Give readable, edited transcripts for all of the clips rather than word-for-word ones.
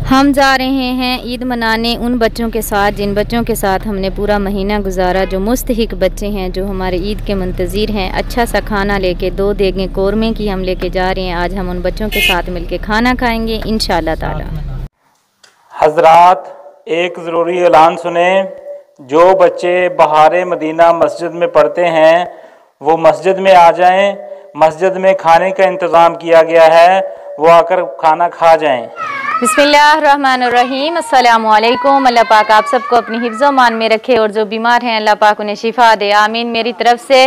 हम जा रहे हैं ईद मनाने उन बच्चों के साथ जिन बच्चों के साथ हमने पूरा महीना गुजारा, जो मुस्तहिक बच्चे हैं, जो हमारे ईद के मुंतज़िर हैं। अच्छा सा खाना लेके 2 देगें कोरमे की हम लेके जा रहे हैं। आज हम उन बच्चों के साथ मिलके खाना खाएंगे इंशाअल्लाह ताला। हजरात, एक ज़रूरी ऐलान सुने। जो बच्चे बहारे मदीना मस्जिद में पढ़ते हैं वो मस्जिद में आ जाएं। मस्जिद में खाने का इंतज़ाम किया गया है, वो आकर खाना खा जाएं। बिस्मिल्लाहिर्रहमानिर्रहीम। अस्सलामु अलैकुम। अल्लाह पाक आप सबको अपनी हिफ्ज़ो मान में रखे और जो बीमार हैं अल्लाह पाक उन्हें शिफा दे, आमीन। मेरी तरफ से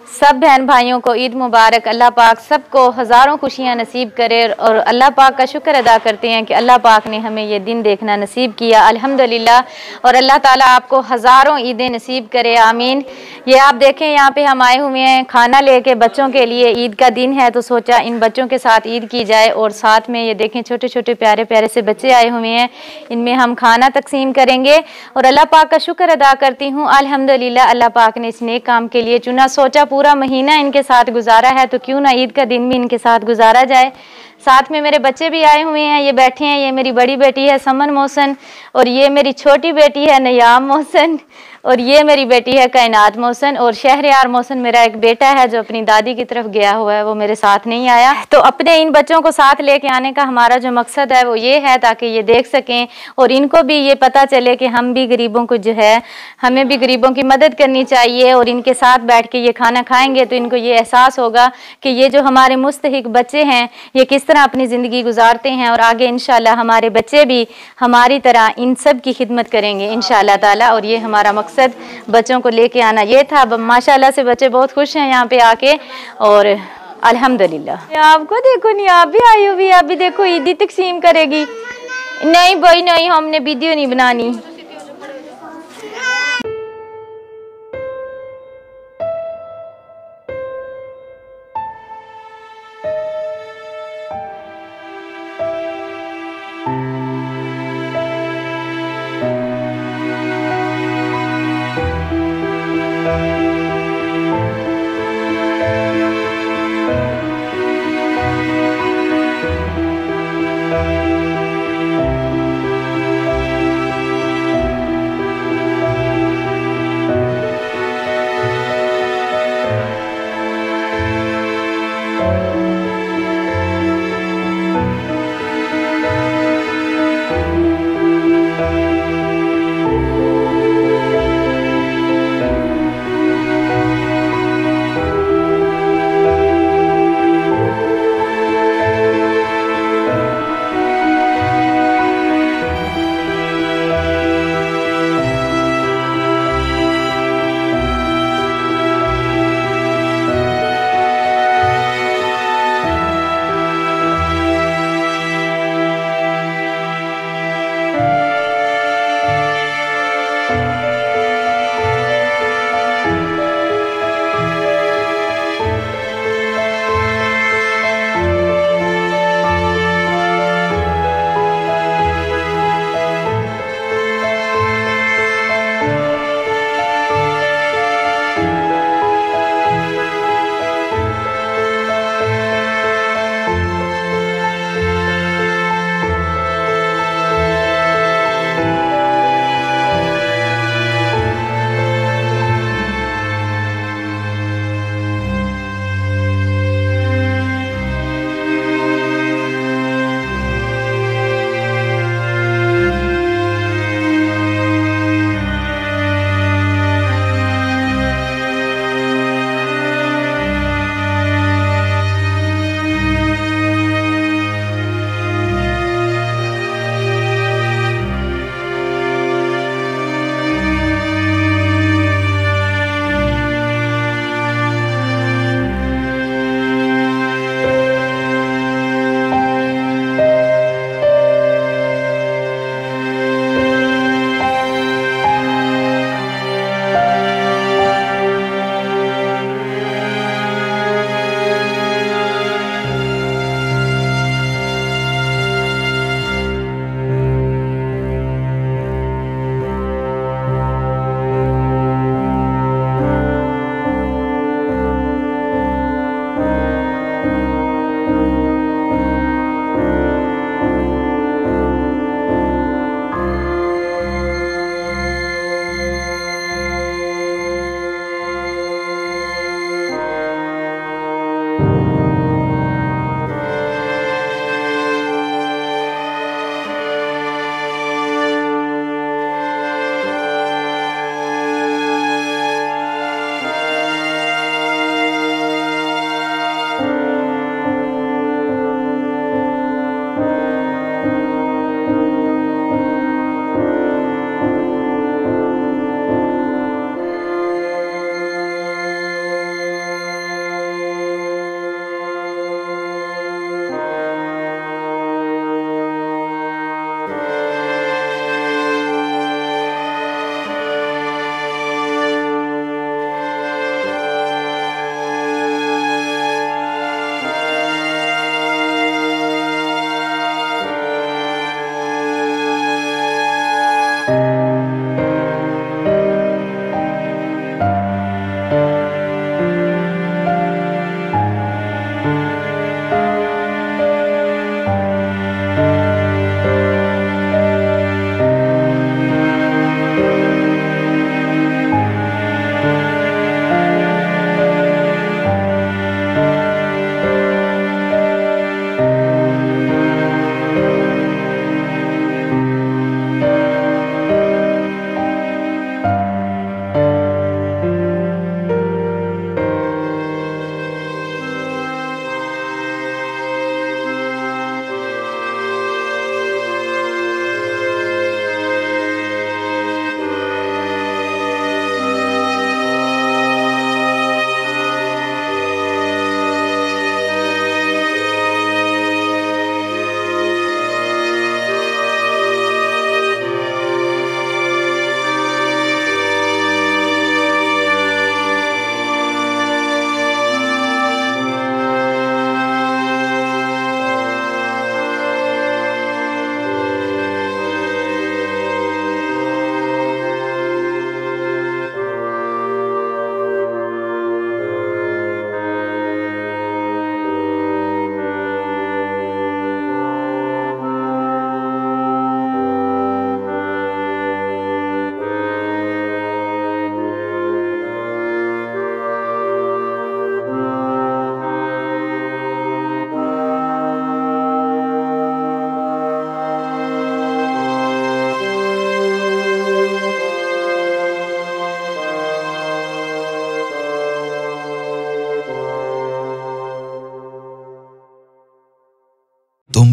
सब बहन भाइयों को ईद मुबारक। अल्लाह पाक सबको हज़ारों खुशियाँ नसीब करे और अल्लाह पाक का शुक्र अदा करते हैं कि अल्लाह पाक ने हमें ये दिन देखना नसीब किया, अल्हम्दुलिल्लाह। और अल्लाह ताला आपको हज़ारों ईदें नसीब करे, आमीन। ये आप देखें, यहाँ पे हम आए हुए हैं खाना लेके बच्चों के लिए। ईद का दिन है तो सोचा इन बच्चों के साथ ईद की जाए। और साथ में ये देखें छोटे छोटे प्यारे प्यारे से बच्चे आए हुए हैं, इनमें हम खाना तकसीम करेंगे। और अल्लाह पाक का शुक्र अदा करती हूँ, अल्हम्दुलिल्लाह अल्लाह पाक ने इस नेक काम के लिए चुना। सोचा पूरा महीना इनके साथ गुजारा है तो क्यों ना ईद का दिन भी इनके साथ गुजारा जाए। साथ में मेरे बच्चे भी आए हुए हैं, ये बैठे हैं। ये मेरी बड़ी बेटी है समन मोहसिन और ये मेरी छोटी बेटी है नयाम मोहसिन और ये मेरी बेटी है कायनात मोहसिन। और शहरयार मोहसिन मेरा एक बेटा है जो अपनी दादी की तरफ गया हुआ है, वो मेरे साथ नहीं आया। तो अपने इन बच्चों को साथ लेके आने का हमारा जो मकसद है वो ये है ताकि ये देख सकें और इनको भी ये पता चले कि हम भी गरीबों को जो है, हमें भी गरीबों की मदद करनी चाहिए। और इनके साथ बैठ के ये खाना खाएंगे तो इनको ये एहसास होगा कि ये जो हमारे मुस्तहिक बच्चे हैं ये किस तरह अपनी ज़िंदगी गुजारते हैं। और आगे इंशाल्लाह हमारे बच्चे भी हमारी तरह इन सब की खिदमत करेंगे इंशाल्लाह ताला। और ये हमारा मकसद बच्चों को लेके आना ये था। माशाल्लाह से बच्चे बहुत खुश हैं यहाँ पे आके और अल्हम्दुलिल्लाह। आपको देखो नहीं, आप भी आई हुई, आप भी देखो ईदी तकसीम करेगी। नहीं भाई नहीं, हमने वीडियो नहीं बनानी।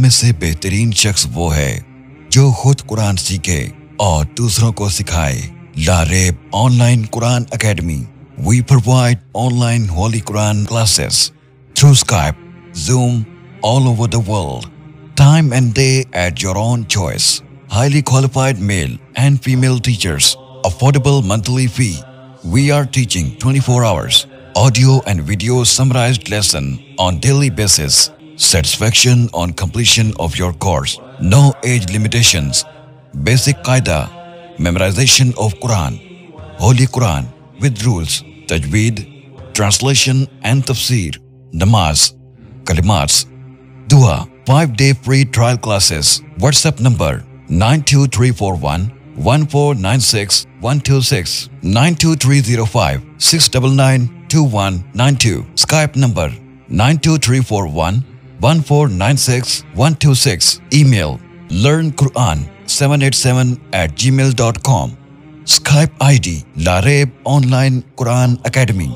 में से बेहतरीन शख्स वो है जो खुद कुरान सीखे और दूसरों को सिखाए। Lareb online Quran academy. We provide online Holy Quran classes through Skype, Zoom, all over the world. Time and day at your own choice. Highly qualified male and female teachers. Affordable monthly fee. We are teaching 24 hours. Audio and video summarized lesson on daily basis. Satisfaction on completion of your course. No age limitations. Basic Qaida. Memorization of Quran. Holy Quran with rules, tajweed, translation and tafsir, namaz, kalimats, dua, 5-day free trial classes. WhatsApp number 92341 1496 126 92305 699 2192. Skype number 92341 1496 126. Email learnquran787@gmail.com. Skype ID Lareeb Online Quran Academy.